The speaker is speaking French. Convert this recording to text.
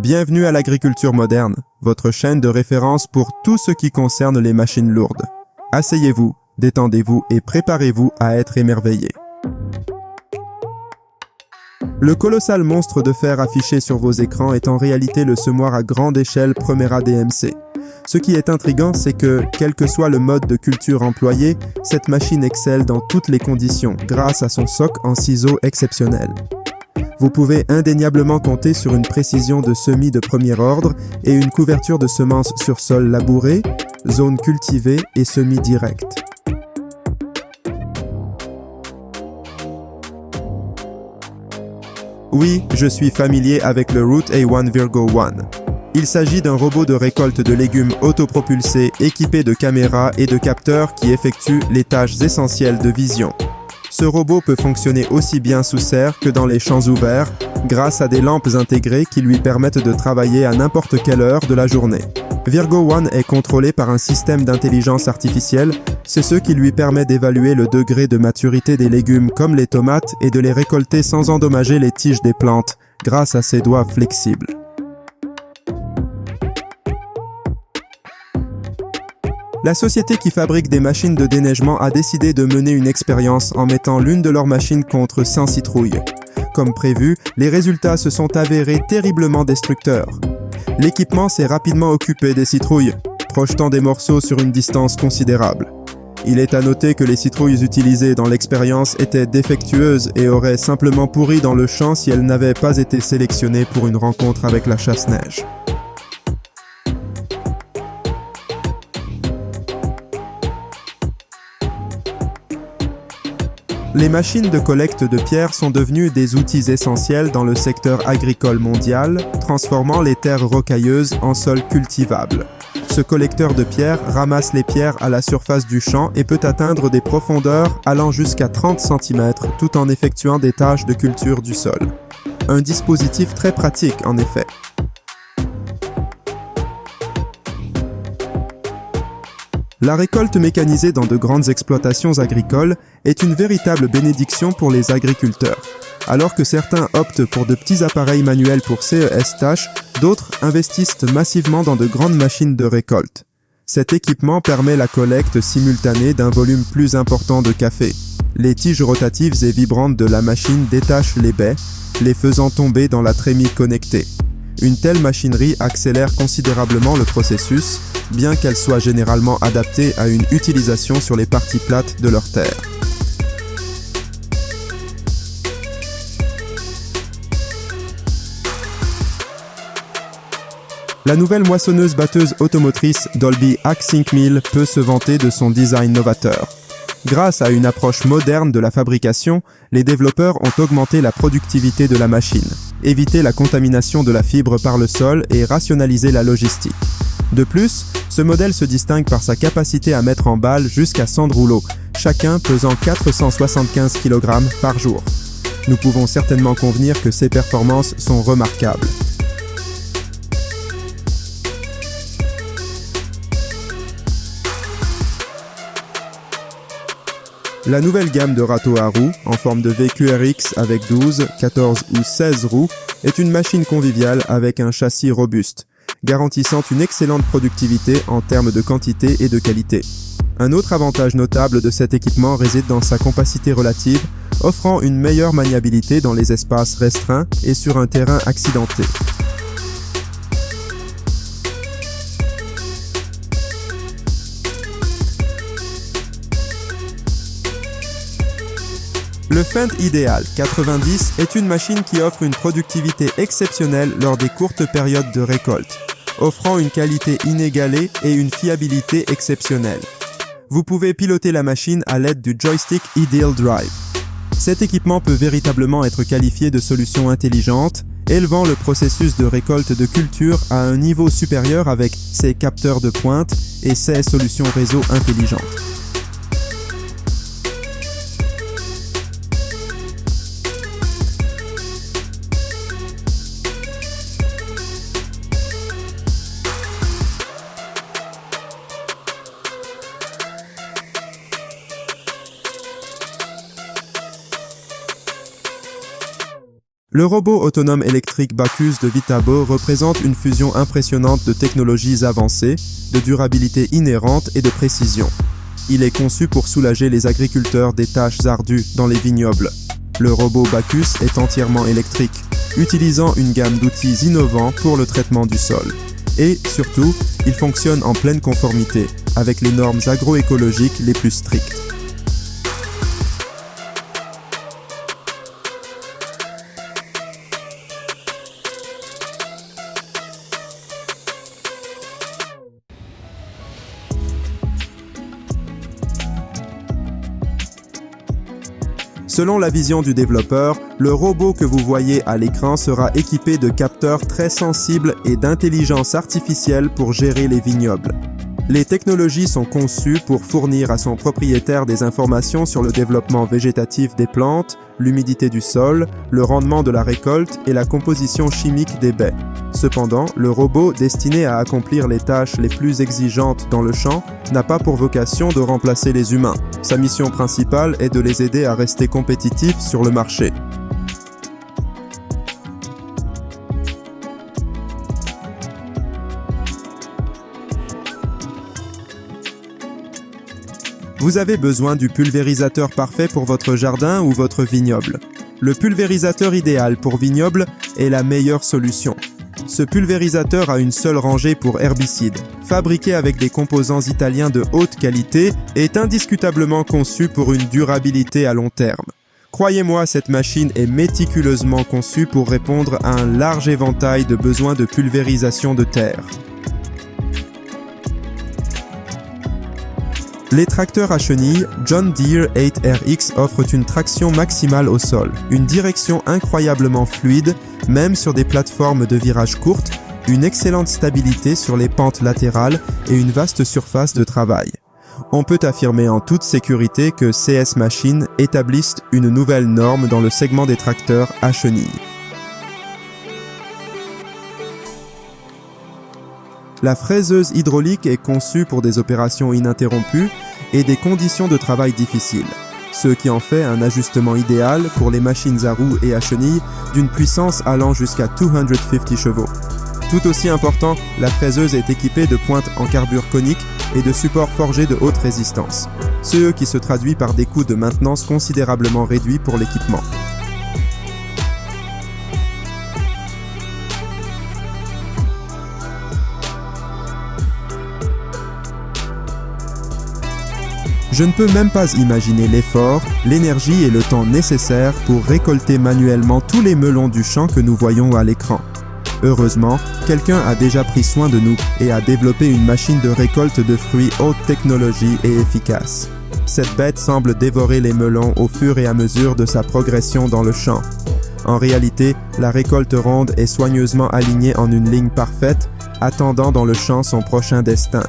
Bienvenue à l'agriculture moderne, votre chaîne de référence pour tout ce qui concerne les machines lourdes. Asseyez-vous, détendez-vous et préparez-vous à être émerveillés. Le colossal monstre de fer affiché sur vos écrans est en réalité le semoir à grande échelle Premera DMC. Ce qui est intriguant, c'est que, quel que soit le mode de culture employé, cette machine excelle dans toutes les conditions grâce à son soc en ciseaux exceptionnel. Vous pouvez indéniablement compter sur une précision de semis de premier ordre et une couverture de semences sur sol labouré, zone cultivée et semis direct. Oui, je suis familier avec le Root A1 Virgo One. Il s'agit d'un robot de récolte de légumes autopropulsé équipé de caméras et de capteurs qui effectuent les tâches essentielles de vision. Ce robot peut fonctionner aussi bien sous serre que dans les champs ouverts, grâce à des lampes intégrées qui lui permettent de travailler à n'importe quelle heure de la journée. Virgo One est contrôlé par un système d'intelligence artificielle, c'est ce qui lui permet d'évaluer le degré de maturité des légumes comme les tomates et de les récolter sans endommager les tiges des plantes, grâce à ses doigts flexibles. La société qui fabrique des machines de déneigement a décidé de mener une expérience en mettant l'une de leurs machines contre 100 citrouilles. Comme prévu, les résultats se sont avérés terriblement destructeurs. L'équipement s'est rapidement occupé des citrouilles, projetant des morceaux sur une distance considérable. Il est à noter que les citrouilles utilisées dans l'expérience étaient défectueuses et auraient simplement pourri dans le champ si elles n'avaient pas été sélectionnées pour une rencontre avec la chasse-neige. Les machines de collecte de pierres sont devenues des outils essentiels dans le secteur agricole mondial, transformant les terres rocailleuses en sols cultivables. Ce collecteur de pierres ramasse les pierres à la surface du champ et peut atteindre des profondeurs allant jusqu'à 30 cm tout en effectuant des tâches de culture du sol. Un dispositif très pratique en effet. La récolte mécanisée dans de grandes exploitations agricoles est une véritable bénédiction pour les agriculteurs. Alors que certains optent pour de petits appareils manuels pour CES tâches, d'autres investissent massivement dans de grandes machines de récolte. Cet équipement permet la collecte simultanée d'un volume plus important de café. Les tiges rotatives et vibrantes de la machine détachent les baies, les faisant tomber dans la trémie connectée. Une telle machinerie accélère considérablement le processus, bien qu'elle soit généralement adaptée à une utilisation sur les parties plates de leur terre. La nouvelle moissonneuse-batteuse automotrice Dolby Axe 5000 peut se vanter de son design novateur. Grâce à une approche moderne de la fabrication, les développeurs ont augmenté la productivité de la machine, évité la contamination de la fibre par le sol et rationalisé la logistique. De plus, ce modèle se distingue par sa capacité à mettre en balle jusqu'à 100 rouleaux, chacun pesant 475 kg par jour. Nous pouvons certainement convenir que ces performances sont remarquables. La nouvelle gamme de râteaux à roues, en forme de VQRX avec 12, 14 ou 16 roues, est une machine conviviale avec un châssis robuste, garantissant une excellente productivité en termes de quantité et de qualité. Un autre avantage notable de cet équipement réside dans sa compacité relative, offrant une meilleure maniabilité dans les espaces restreints et sur un terrain accidenté. Le Fendt Ideal 90 est une machine qui offre une productivité exceptionnelle lors des courtes périodes de récolte, offrant une qualité inégalée et une fiabilité exceptionnelle. Vous pouvez piloter la machine à l'aide du joystick Ideal Drive. Cet équipement peut véritablement être qualifié de solution intelligente, élevant le processus de récolte de culture à un niveau supérieur avec ses capteurs de pointe et ses solutions réseau intelligentes. Le robot autonome électrique Bacchus de Vitabo représente une fusion impressionnante de technologies avancées, de durabilité inhérente et de précision. Il est conçu pour soulager les agriculteurs des tâches ardues dans les vignobles. Le robot Bacchus est entièrement électrique, utilisant une gamme d'outils innovants pour le traitement du sol. Et, surtout, il fonctionne en pleine conformité avec les normes agroécologiques les plus strictes. Selon la vision du développeur, le robot que vous voyez à l'écran sera équipé de capteurs très sensibles et d'intelligence artificielle pour gérer les vignobles. Les technologies sont conçues pour fournir à son propriétaire des informations sur le développement végétatif des plantes, l'humidité du sol, le rendement de la récolte et la composition chimique des baies. Cependant, le robot destiné à accomplir les tâches les plus exigeantes dans le champ n'a pas pour vocation de remplacer les humains. Sa mission principale est de les aider à rester compétitifs sur le marché. Vous avez besoin du pulvérisateur parfait pour votre jardin ou votre vignoble. Le pulvérisateur idéal pour vignoble est la meilleure solution. Ce pulvérisateur a une seule rangée pour herbicides. Fabriqué avec des composants italiens de haute qualité, est indiscutablement conçu pour une durabilité à long terme. Croyez-moi, cette machine est méticuleusement conçue pour répondre à un large éventail de besoins de pulvérisation de terre. Les tracteurs à chenilles John Deere 8RX offrent une traction maximale au sol, une direction incroyablement fluide, même sur des plateformes de virage courtes, une excellente stabilité sur les pentes latérales et une vaste surface de travail. On peut affirmer en toute sécurité que CS Machines établissent une nouvelle norme dans le segment des tracteurs à chenilles. La fraiseuse hydraulique est conçue pour des opérations ininterrompues et des conditions de travail difficiles, ce qui en fait un ajustement idéal pour les machines à roues et à chenilles d'une puissance allant jusqu'à 250 chevaux. Tout aussi important, la fraiseuse est équipée de pointes en carbure conique et de supports forgés de haute résistance, ce qui se traduit par des coûts de maintenance considérablement réduits pour l'équipement. Je ne peux même pas imaginer l'effort, l'énergie et le temps nécessaires pour récolter manuellement tous les melons du champ que nous voyons à l'écran. Heureusement, quelqu'un a déjà pris soin de nous et a développé une machine de récolte de fruits haute technologie et efficace. Cette bête semble dévorer les melons au fur et à mesure de sa progression dans le champ. En réalité, la récolte ronde est soigneusement alignée en une ligne parfaite, attendant dans le champ son prochain destin.